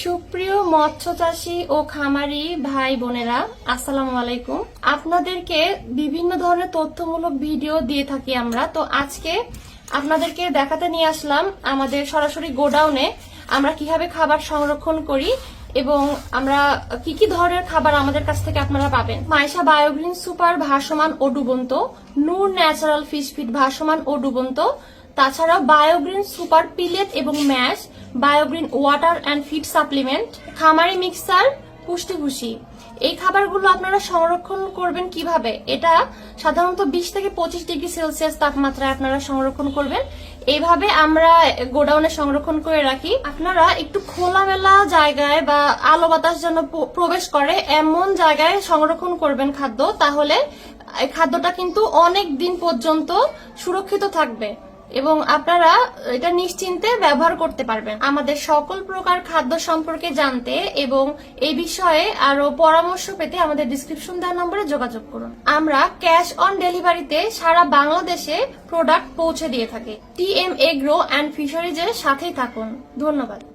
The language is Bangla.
সুপ্রিয় মৎস্য চাষী ও খামারি ভাই বোনেরা, আসসালামু আলাইকুম। আপনাদেরকে বিভিন্ন ধরনের তথ্যমূলক ভিডিও দিয়ে থাকি আমরা। তো আজকে আপনাদেরকে দেখাতে নিয়ে আসলাম আমাদের সরাসরি গোডাউনে আমরা কিভাবে খাবার সংরক্ষণ করি এবং আমরা কি কি ধরনের খাবার আমাদের কাছ থেকে আপনারা পাবেন। মাইশা বায়োগ্রিন সুপার ভাসমান ও ডুবন্ত, নূর ন্যাচারাল ফিশ ফিড ভাসমান ও ডুবন্ত, তাছাড়া বায়োগ্রিন সুপার পিলেট এবং mash, Biogreen water and feed supplement, খামারি মিক্সার, পুষ্টি ভুসি। এই খাবারগুলো আপনারা সংরক্ষণ করবেন কিভাবে? এটা সাধারণত 20 থেকে 25 ডিগ্রি সেলসিয়াস তাপমাত্রায় আপনারা সংরক্ষণ করবেন। এইভাবে আমরা গোডাউনে সংরক্ষণ করে রাখি। আপনারা একটু খোলামেলা জায়গায় বা আলো বাতাস যেন প্রবেশ করে এমন জায়গায় সংরক্ষণ করবেন খাদ্য, তাহলে এই খাদ্যটা কিন্তু অনেক দিন পর্যন্ত সুরক্ষিত থাকবে এবং আপনারা এটা নিশ্চিন্তে ব্যবহার করতে পারবেন। আমাদের সকল প্রকার খাদ্য সম্পর্কে জানতে এবং এই বিষয়ে আরো পরামর্শ পেতে আমাদের ডিসক্রিপশন দেওয়া নম্বরে যোগাযোগ করুন। আমরা ক্যাশ অন ডেলিভারিতে সারা বাংলাদেশে প্রোডাক্ট পৌঁছে দিয়ে থাকি। টিএম এগ্রো অ্যান্ড ফিশারিজের সাথেই থাকুন। ধন্যবাদ।